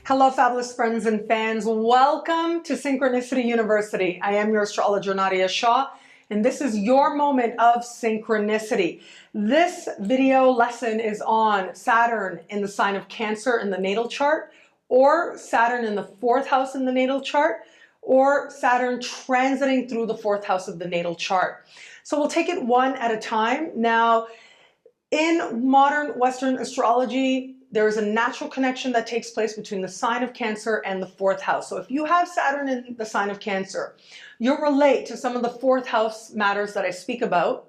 Hello, fabulous friends and fans. Welcome to Synchronicity University. I am your astrologer, Nadiya Shah, and this is your moment of synchronicity. This video lesson is on Saturn in the sign of Cancer in the natal chart, or Saturn in the fourth house in the natal chart, or Saturn transiting through the fourth house of the natal chart. So we'll take it one at a time. Now, in modern Western astrology, there is a natural connection that takes place between the sign of Cancer and the fourth house. So if you have Saturn in the sign of Cancer, you'll relate to some of the fourth house matters that I speak about.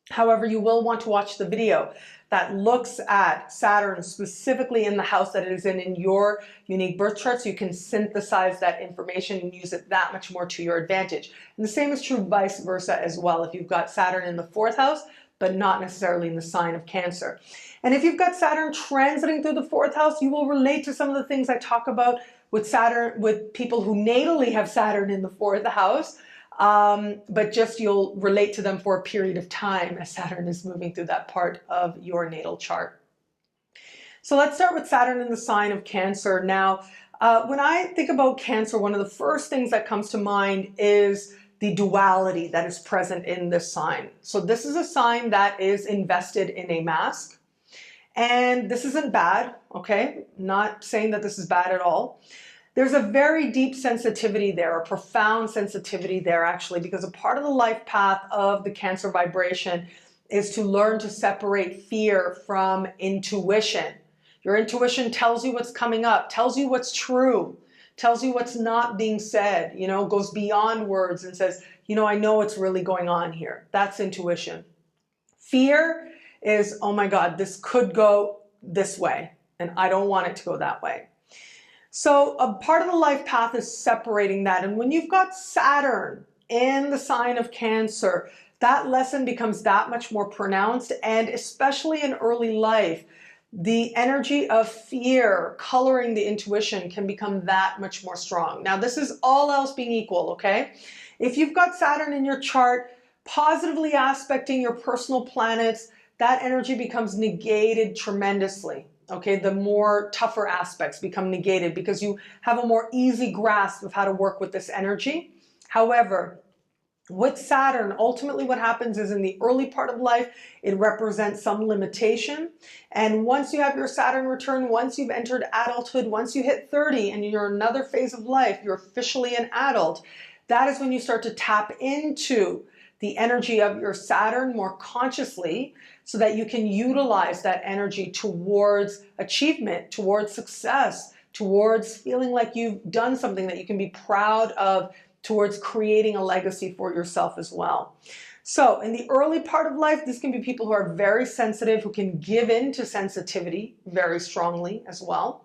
However, you will want to watch the video that looks at Saturn specifically in the house that it is in your unique birth chart, so you can synthesize that information and use it that much more to your advantage. And the same is true vice versa as well. If you've got Saturn in the fourth house, but not necessarily in the sign of Cancer. And if you've got Saturn transiting through the fourth house, you will relate to some of the things I talk about with Saturn, with people who natally have Saturn in the fourth house, but just you'll relate to them for a period of time as Saturn is moving through that part of your natal chart. So let's start with Saturn in the sign of Cancer. Now, when I think about Cancer, one of the first things that comes to mind is the duality that is present in this sign. So this is a sign that is invested in a mask. And this isn't bad, okay? Not saying that this is bad at all. There's a very deep sensitivity there, a profound sensitivity there actually, because a part of the life path of the Cancer vibration is to learn to separate fear from intuition. Your intuition tells you what's coming up, tells you what's true, tells you what's not being said, you know, goes beyond words and says, you know, I know what's really going on here. That's intuition. Fear is, oh my God, this could go this way, and I don't want it to go that way. So a part of the life path is separating that. And when you've got Saturn in the sign of Cancer, that lesson becomes that much more pronounced, and especially in early life, the energy of fear coloring the intuition can become that much more strong. Now, this is all else being equal, okay? If you've got Saturn in your chart, positively aspecting your personal planets, that energy becomes negated tremendously, okay? The more tougher aspects become negated because you have a more easy grasp of how to work with this energy. However, with Saturn, ultimately what happens is in the early part of life, it represents some limitation. And once you have your Saturn return, once you've entered adulthood, once you hit 30 and you're in another phase of life, you're officially an adult, that is when you start to tap into the energy of your Saturn more consciously so that you can utilize that energy towards achievement, towards success, towards feeling like you've done something that you can be proud of, towards creating a legacy for yourself as well. So in the early part of life, this can be people who are very sensitive, who can give in to sensitivity very strongly as well,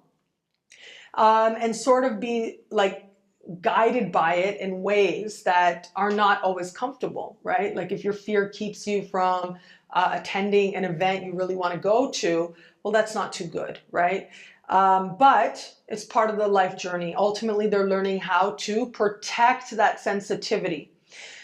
and sort of be like guided by it in ways that are not always comfortable, right? Like if your fear keeps you from attending an event you really want to go to, well, that's not too good, right? But it's part of the life journey. Ultimately, they're learning how to protect that sensitivity.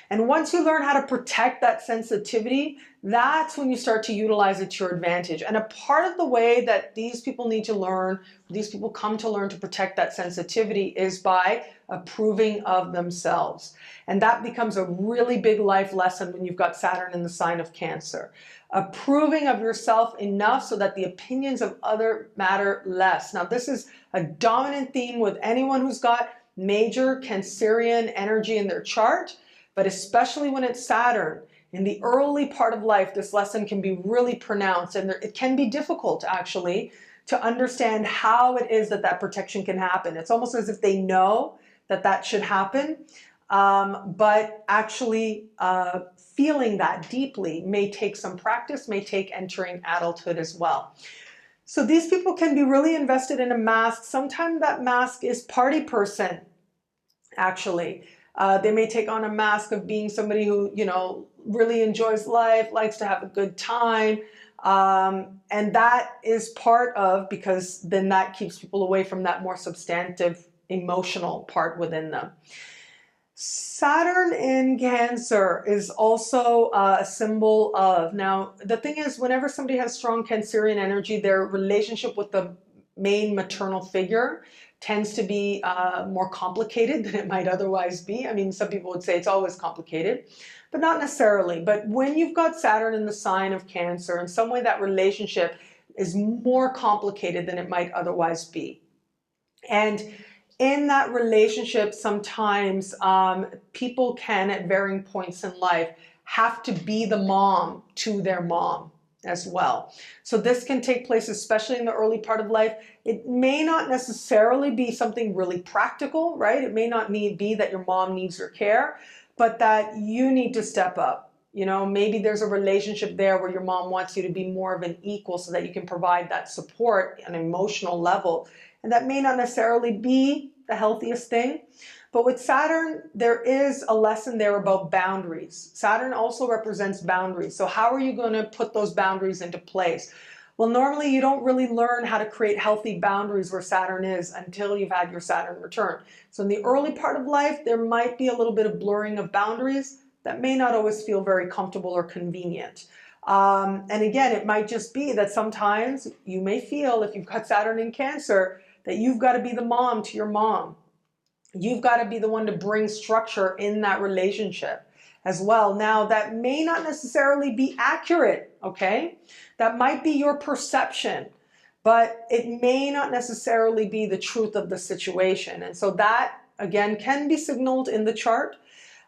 And once you learn how to protect that sensitivity, that's when you start to utilize it to your advantage. And a part of the way that these people need to learn, these people come to learn to protect that sensitivity is by approving of themselves. And that becomes a really big life lesson when you've got Saturn in the sign of Cancer. Approving of yourself enough so that the opinions of others matter less. Now, this is a dominant theme with anyone who's got major Cancerian energy in their chart, but especially when it's Saturn. In the early part of life, this lesson can be really pronounced, and it can be difficult actually to understand how it is that that protection can happen. It's almost as if they know that that should happen, but actually feeling that deeply may take some practice, may take entering adulthood as well. So these people can be really invested in a mask. Sometimes that mask is party person, actually. They may take on a mask of being somebody who, you know, really enjoys life, likes to have a good time. And that is part of, because then that keeps people away from that more substantive emotional part within them. Saturn in Cancer is also a symbol of, now the thing is, whenever somebody has strong Cancerian energy, their relationship with the main maternal figure tends to be more complicated than it might otherwise be. I mean, some people would say it's always complicated, but not necessarily. But when you've got Saturn in the sign of Cancer, in some way that relationship is more complicated than it might otherwise be. And in that relationship, sometimes people can, at varying points in life, have to be the mom to their mom as well. So this can take place, especially in the early part of life. It may not necessarily be something really practical, right? It may not be that your mom needs your care, but that you need to step up. You know, maybe there's a relationship there where your mom wants you to be more of an equal so that you can provide that support on an emotional level. And that may not necessarily be the healthiest thing. But with Saturn, there is a lesson there about boundaries. Saturn also represents boundaries. So how are you going to put those boundaries into place? Well, normally you don't really learn how to create healthy boundaries where Saturn is until you've had your Saturn return. So in the early part of life, there might be a little bit of blurring of boundaries that may not always feel very comfortable or convenient. And again, it might just be that sometimes you may feel, if you've got Saturn in Cancer, that you've got to be the mom to your mom. You've got to be the one to bring structure in that relationship as well. Now, that may not necessarily be accurate, okay? That might be your perception, but it may not necessarily be the truth of the situation. And so that, again, can be signaled in the chart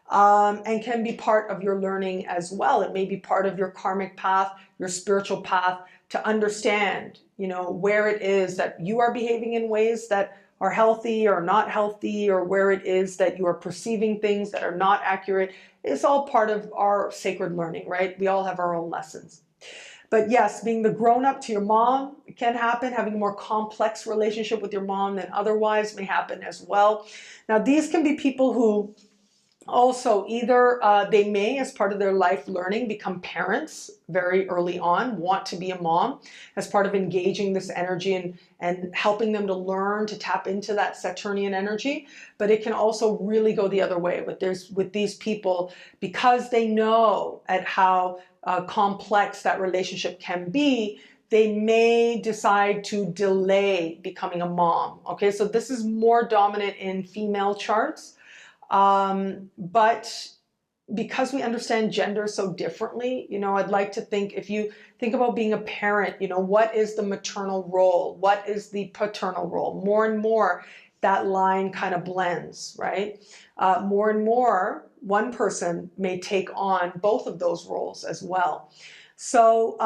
and can be part of your learning as well. It may be part of your karmic path, your spiritual path, to understand, you know, where it is that you are behaving in ways that are healthy or not healthy, or where it is that you are perceiving things that are not accurate. It's all part of our sacred learning, right? We all have our own lessons. But yes, being the grown-up to your mom can happen. Having a more complex relationship with your mom than otherwise may happen as well. Now, these can be people who also either they may, as part of their life learning, become parents very early on, want to be a mom as part of engaging this energy and helping them to learn to tap into that Saturnian energy. But it can also really go the other way with these people, because they know at how complex that relationship can be. They may decide to delay becoming a mom. Okay, so this is more dominant in female charts. But because we understand gender so differently, you know, I'd like to think, if you think about being a parent, you know, what is the maternal role? What is the paternal role? More and more, that line kind of blends, right? More and more, one person may take on both of those roles as well. So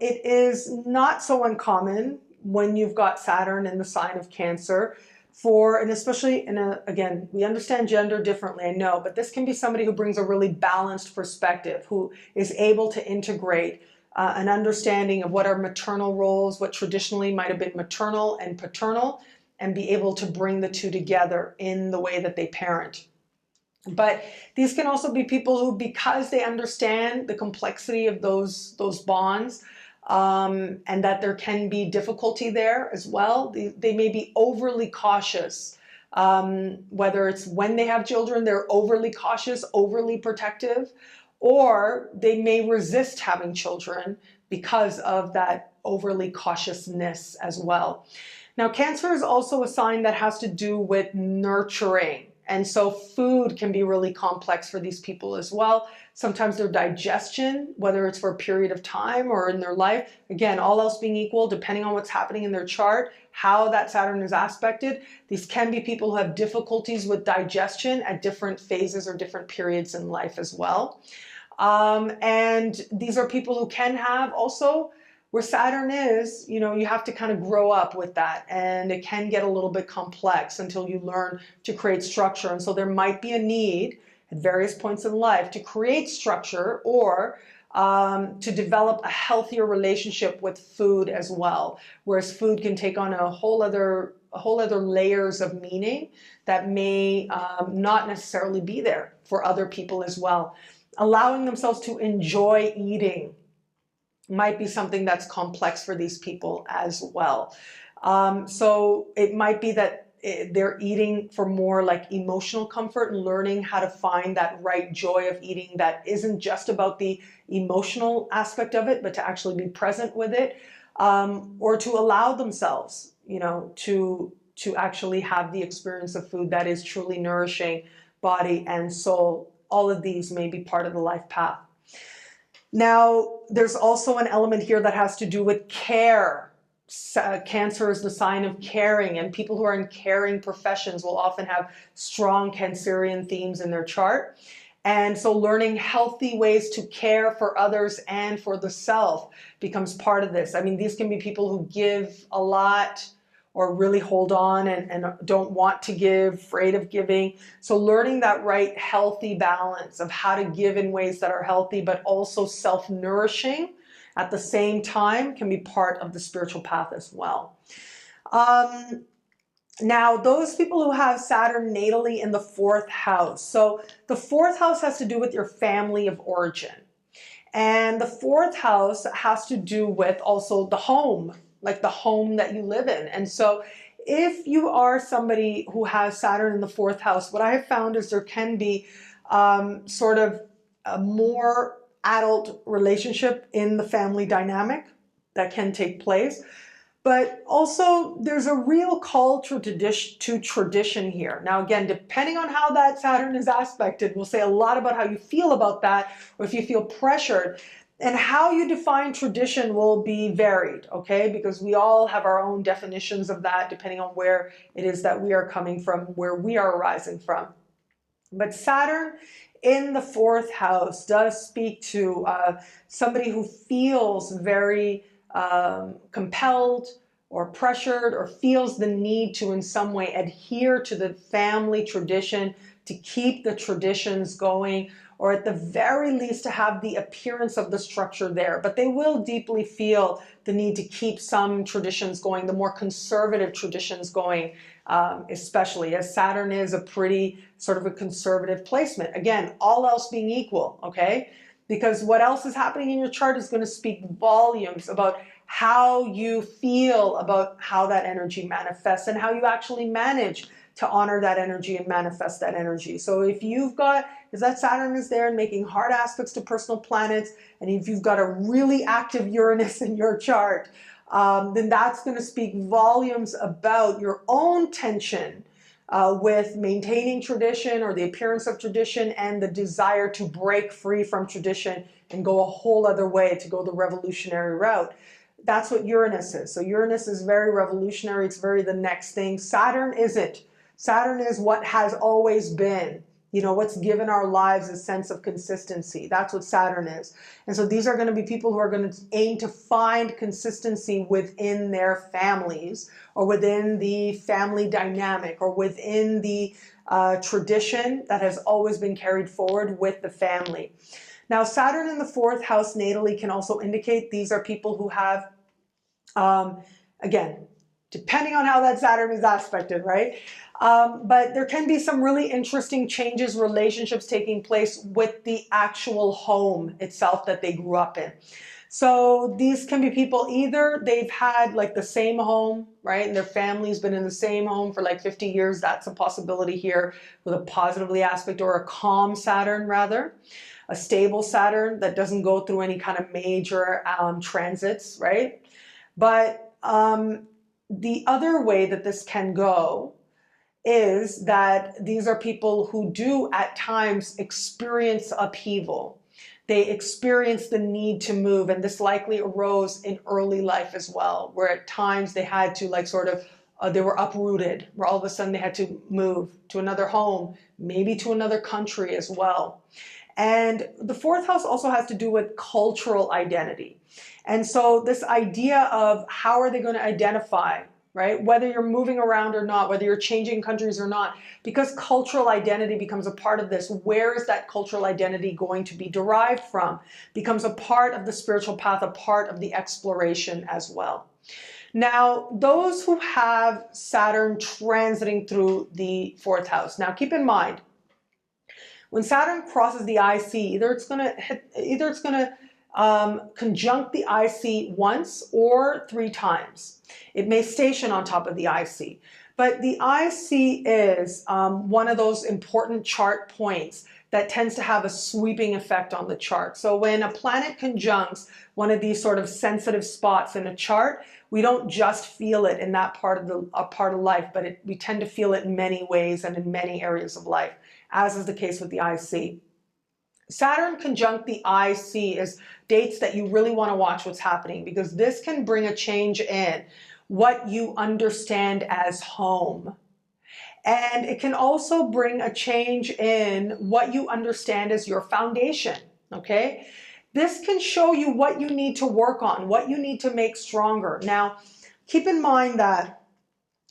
it is not so uncommon when you've got Saturn in the sign of Cancer, and especially again, we understand gender differently, I know, but this can be somebody who brings a really balanced perspective, who is able to integrate an understanding of what are maternal roles, what traditionally might have been maternal and paternal, and be able to bring the two together in the way that they parent. But these can also be people who, because they understand the complexity of those bonds, and that there can be difficulty there as well. They may be overly cautious, whether it's when they have children, they're overly cautious, overly protective, or they may resist having children because of that overly cautiousness as well. Now, Cancer is also a sign that has to do with nurturing. And so food can be really complex for these people as well. Sometimes their digestion, whether it's for a period of time or in their life, again, all else being equal, depending on what's happening in their chart, how that Saturn is aspected, these can be people who have difficulties with digestion at different phases or different periods in life as well. And these are people who can have also, where Saturn is, you know, you have to kind of grow up with that, and it can get a little bit complex until you learn to create structure. And so there might be a need at various points in life to create structure, or to develop a healthier relationship with food as well, whereas food can take on a whole other layers of meaning that may not necessarily be there for other people as well. Allowing themselves to enjoy eating might be something that's complex for these people as well. So it might be that they're eating for more like emotional comfort and learning how to find that right joy of eating that isn't just about the emotional aspect of it, but to actually be present with it, or to allow themselves, you know, to actually have the experience of food that is truly nourishing body and soul. All of these may be part of the life path. Now, there's also an element here that has to do with care. Cancer is the sign of caring, and people who are in caring professions will often have strong Cancerian themes in their chart. And so learning healthy ways to care for others and for the self becomes part of this. I mean, these can be people who give a lot or really hold on and don't want to give, afraid of giving. So learning that right healthy balance of how to give in ways that are healthy, but also self-nourishing at the same time can be part of the spiritual path as well. Now, those people who have Saturn natally in the 4th house. So the 4th house has to do with your family of origin. And the 4th house has to do with also the home, like the home that you live in. And so if you are somebody who has Saturn in the 4th house, what I have found is there can be sort of a more adult relationship in the family dynamic that can take place. But also there's a real call to tradition here. Now, again, depending on how that Saturn is aspected, will say a lot about how you feel about that, or if you feel pressured. And how you define tradition will be varied, okay? Because we all have our own definitions of that depending on where it is that we are coming from, where we are arising from. But Saturn in the 4th house does speak to somebody who feels very compelled or pressured or feels the need to in some way adhere to the family tradition, to keep the traditions going, or at the very least to have the appearance of the structure there. But they will deeply feel the need to keep some traditions going, the more conservative traditions going, especially as Saturn is a pretty sort of a conservative placement. Again, all else being equal, okay? Because what else is happening in your chart is going to speak volumes about how you feel about how that energy manifests and how you actually manage to honor that energy and manifest that energy. So if you've got, because that Saturn is there and making hard aspects to personal planets, and if you've got a really active Uranus in your chart, then that's going to speak volumes about your own tension with maintaining tradition or the appearance of tradition and the desire to break free from tradition and go a whole other way, to go the revolutionary route. That's what Uranus is. So Uranus is very revolutionary. It's very the next thing. Saturn isn't. Saturn is what has always been. You know, what's given our lives a sense of consistency. That's what Saturn is. And so these are going to be people who are going to aim to find consistency within their families, or within the family dynamic, or within the tradition that has always been carried forward with the family. Now, Saturn in the 4th house natally can also indicate these are people who have, again, depending on how that Saturn is aspected, right? But there can be some really interesting changes, relationships taking place with the actual home itself that they grew up in. So these can be people, either they've had like the same home, right? And their family's been in the same home for like 50 years. That's a possibility here with a positively aspect, or a calm Saturn rather. A stable Saturn that doesn't go through any kind of major transits, right? But the other way that this can go is that these are people who do at times experience upheaval. They experience the need to move, and this likely arose in early life as well, where at times they had to like sort of, they were uprooted, where all of a sudden they had to move to another home, maybe to another country as well. And the 4th house also has to do with cultural identity. And so this idea of how are they going to identify, right? Whether you're moving around or not, whether you're changing countries or not, because cultural identity becomes a part of this. Where is that cultural identity going to be derived from? Becomes a part of the spiritual path, a part of the exploration as well. Now, those who have Saturn transiting through the 4th house. Now, keep in mind, when Saturn crosses the IC, either it's going to conjunct the IC once or 3 times. It may station on top of the IC. But the IC is one of those important chart points that tends to have a sweeping effect on the chart. So when a planet conjuncts one of these sort of sensitive spots in a chart, we don't just feel it in that part of life, but we tend to feel it in many ways and in many areas of life, as is the case with the IC. Saturn conjunct the IC is dates that you really want to watch what's happening, because this can bring a change in what you understand as home. And it can also bring a change in what you understand as your foundation, okay? This can show you what you need to work on, what you need to make stronger. Now, keep in mind that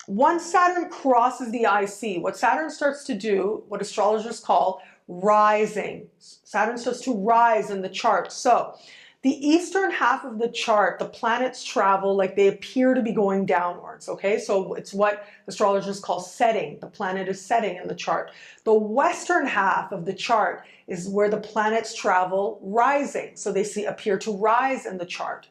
once Saturn crosses the IC, what Saturn starts to do, what astrologers call rising. Saturn starts to rise in the chart. So the eastern half of the chart, the planets travel like they appear to be going downwards, okay? So it's what astrologers call setting. The planet is setting in the chart. The western half of the chart is where the planets travel rising. So they appear to rise in the chart.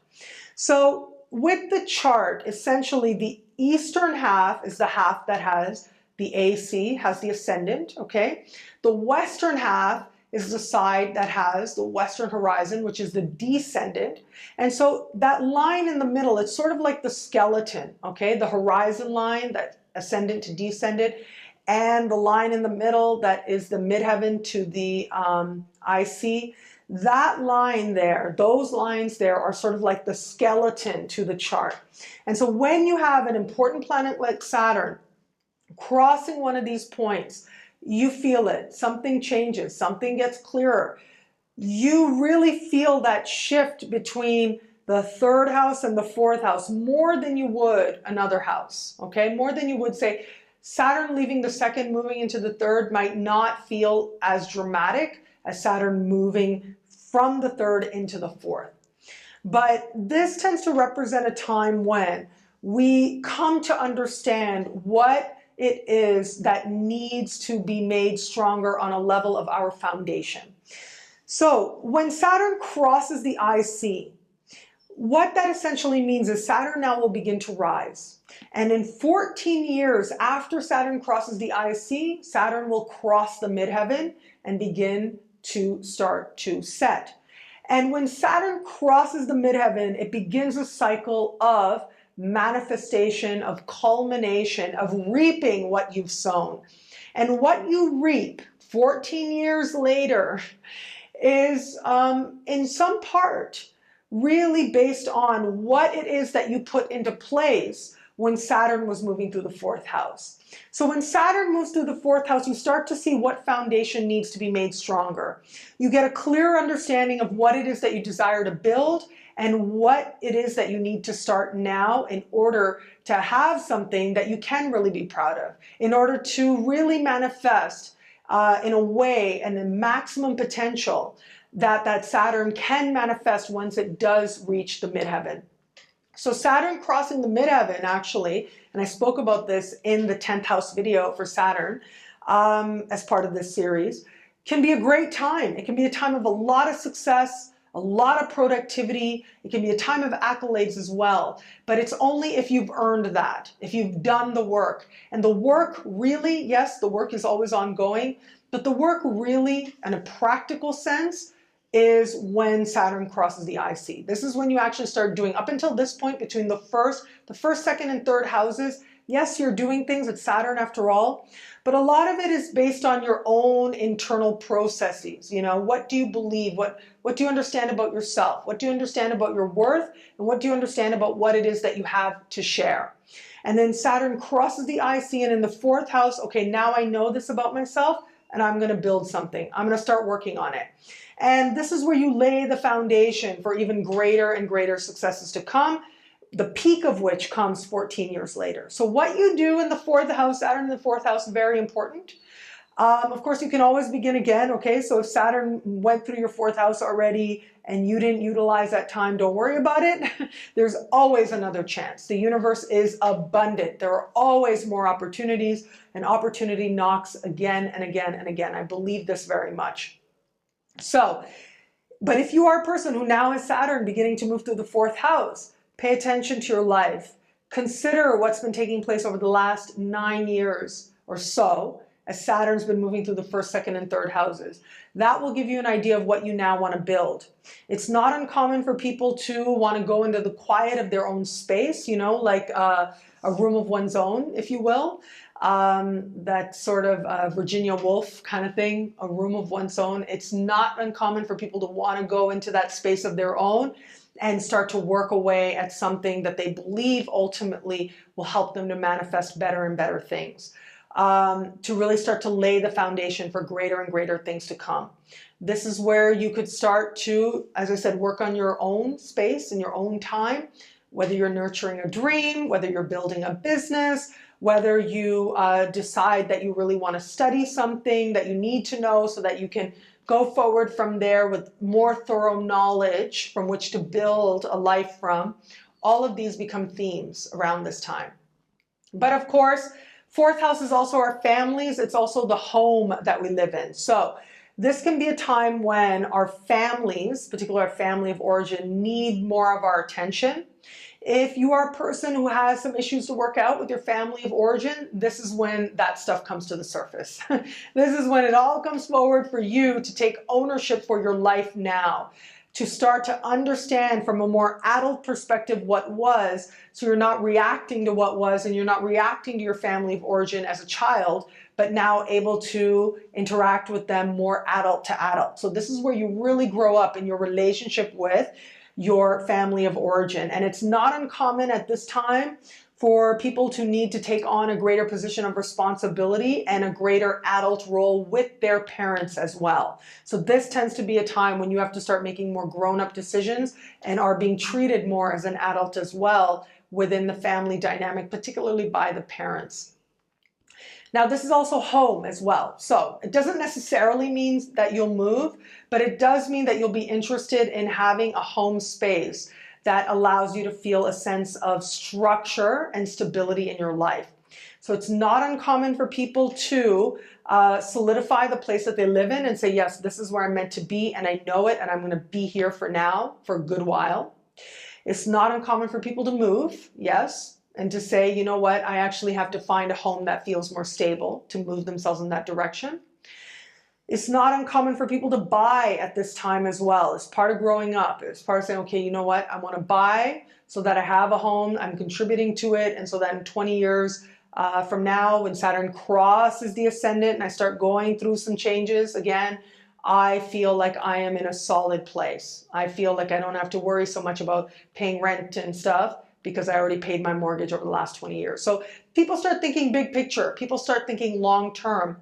So with the chart, essentially the eastern half is the half that has the AC, has the ascendant, okay? The western half is the side that has the western horizon, which is the descendant. And so that line in the middle, it's sort of like the skeleton, okay? The horizon line, that ascendant to descendant, and the line in the middle that is the midheaven to the IC. That line there, those lines there are sort of like the skeleton to the chart. And so when you have an important planet like Saturn crossing one of these points, you feel it. Something changes. Something gets clearer. You really feel that shift between the third house and the fourth house more than you would another house, okay? More than you would, say, Saturn leaving the second, moving into the third might not feel as dramatic as Saturn moving from the third into the fourth. But this tends to represent a time when we come to understand what it is that needs to be made stronger on a level of our foundation. So when Saturn crosses the IC, what that essentially means is Saturn now will begin to rise. And in 14 years after Saturn crosses the IC, Saturn will cross the midheaven and begin to start to set. And when Saturn crosses the midheaven, it begins a cycle of manifestation, of culmination, of reaping what you've sown. And what you reap 14 years later is in some part really based on what it is that you put into place when Saturn was moving through the fourth house. So when Saturn moves through the fourth house, you start to see what foundation needs to be made stronger. You get a clear understanding of what it is that you desire to build and what it is that you need to start now in order to have something that you can really be proud of, in order to really manifest in a way and the maximum potential that Saturn can manifest once it does reach the midheaven. So Saturn crossing the midheaven, actually, and I spoke about this in the 10th house video for Saturn as part of this series, can be a great time. It can be a time of a lot of success, a lot of productivity. It can be a time of accolades as well, but it's only if you've earned that, if you've done the work. And the work really, yes, the work is always ongoing, but the work really, in a practical sense, is when Saturn crosses the IC. This is when you actually start doing, up until this point, between the first, second, and third houses, yes, you're doing things with Saturn after all, but a lot of it is based on your own internal processes. You know, what do you believe? What do you understand about yourself? What do you understand about your worth? And what do you understand about what it is that you have to share? And then Saturn crosses the IC, and in the fourth house, okay, now I know this about myself, and I'm going to build something. I'm going to start working on it. And this is where you lay the foundation for even greater and greater successes to come, the peak of which comes 14 years later. So what you do in the fourth house, Saturn in the fourth house, very important. Of course, you can always begin again, okay? So if Saturn went through your fourth house already and you didn't utilize that time, don't worry about it. There's always another chance. The universe is abundant. There are always more opportunities, and opportunity knocks again and again and again. I believe this very much. So, but if you are a person who now has Saturn beginning to move through the fourth house, pay attention to your life. Consider what's been taking place over the last 9 years or so, as Saturn's been moving through the first, second, and third houses. That will give you an idea of what you now want to build. It's not uncommon for people to want to go into the quiet of their own space, you know, like a room of one's own, if you will. That sort of Virginia Woolf kind of thing, a room of one's own. It's not uncommon for people to want to go into that space of their own and start to work away at something that they believe ultimately will help them to manifest better and better things. To really start to lay the foundation for greater and greater things to come. This is where you could start to, as I said, work on your own space in your own time, whether you're nurturing a dream, whether you're building a business, whether you decide that you really want to study something that you need to know so that you can go forward from there with more thorough knowledge from which to build a life from. All of these become themes around this time. But of course, fourth house is also our families. It's also the home that we live in. So this can be a time when our families, particularly our family of origin, need more of our attention. If you are a person who has some issues to work out with your family of origin, this is when that stuff comes to the surface. This is when it all comes forward for you to take ownership for your life now, to start to understand from a more adult perspective what was, so you're not reacting to what was and you're not reacting to your family of origin as a child, but now able to interact with them more adult to adult. So this is where you really grow up in your relationship with your family of origin. And it's not uncommon at this time for people to need to take on a greater position of responsibility and a greater adult role with their parents as well. So this tends to be a time when you have to start making more grown-up decisions and are being treated more as an adult as well within the family dynamic, particularly by the parents. Now, this is also home as well. So it doesn't necessarily mean that you'll move, but it does mean that you'll be interested in having a home space that allows you to feel a sense of structure and stability in your life. So it's not uncommon for people to solidify the place that they live in and say, yes, this is where I'm meant to be and I know it and I'm going to be here for now for a good while. It's not uncommon for people to move, yes, and to say, you know what, I actually have to find a home that feels more stable to move themselves in that direction. It's not uncommon for people to buy at this time as well. It's part of growing up. It's part of saying, okay, you know what, I want to buy so that I have a home, I'm contributing to it, and so that in 20 years from now, when Saturn crosses the ascendant and I start going through some changes again, I feel like I am in a solid place. I feel like I don't have to worry so much about paying rent and stuff, because I already paid my mortgage over the last 20 years. So people start thinking big picture. People start thinking long term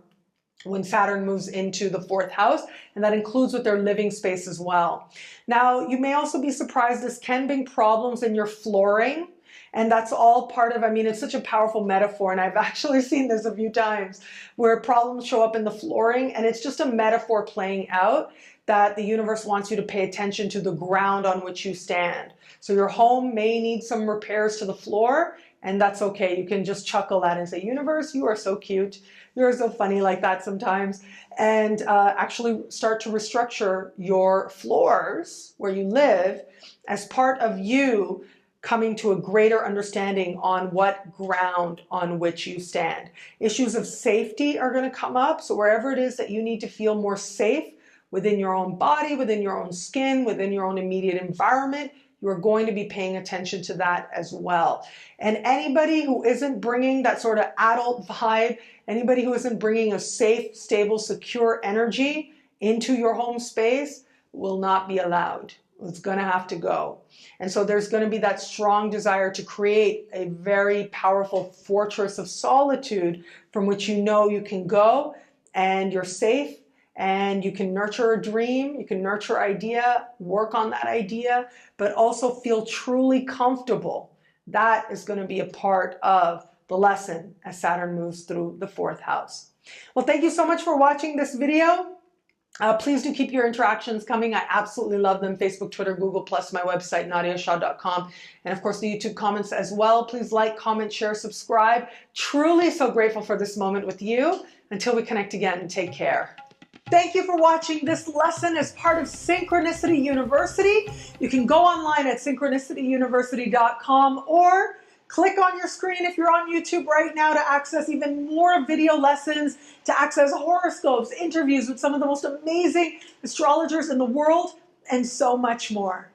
when Saturn moves into the fourth house, and that includes with their living space as well. Now, you may also be surprised, this can bring problems in your flooring, and that's all part of, I mean, it's such a powerful metaphor, and I've actually seen this a few times, where problems show up in the flooring, and it's just a metaphor playing out that the universe wants you to pay attention to the ground on which you stand. So your home may need some repairs to the floor, and that's okay. You can just chuckle at it and say, universe, you are so cute. You're so funny like that sometimes. And actually start to restructure your floors where you live as part of you coming to a greater understanding on what ground on which you stand. Issues of safety are going to come up. So wherever it is that you need to feel more safe within your own body, within your own skin, within your own immediate environment, you are going to be paying attention to that as well. And anybody who isn't bringing that sort of adult vibe, anybody who isn't bringing a safe, stable, secure energy into your home space will not be allowed. It's going to have to go. And so there's going to be that strong desire to create a very powerful fortress of solitude from which you know you can go and you're safe. And you can nurture a dream, you can nurture an idea, work on that idea, but also feel truly comfortable. That is going to be a part of the lesson as Saturn moves through the fourth house. Well, thank you so much for watching this video. Please do keep your interactions coming. I absolutely love them. Facebook, Twitter, Google+, my website, nadiyashah.com. And of course, the YouTube comments as well. Please like, comment, share, subscribe. Truly so grateful for this moment with you. Until we connect again, take care. Thank you for watching this lesson as part of Synchronicity University. You can go online at synchronicityuniversity.com or Click on your screen if you're on YouTube right now to access even more video lessons, to access horoscopes, interviews with some of the most amazing astrologers in the world, and so much more.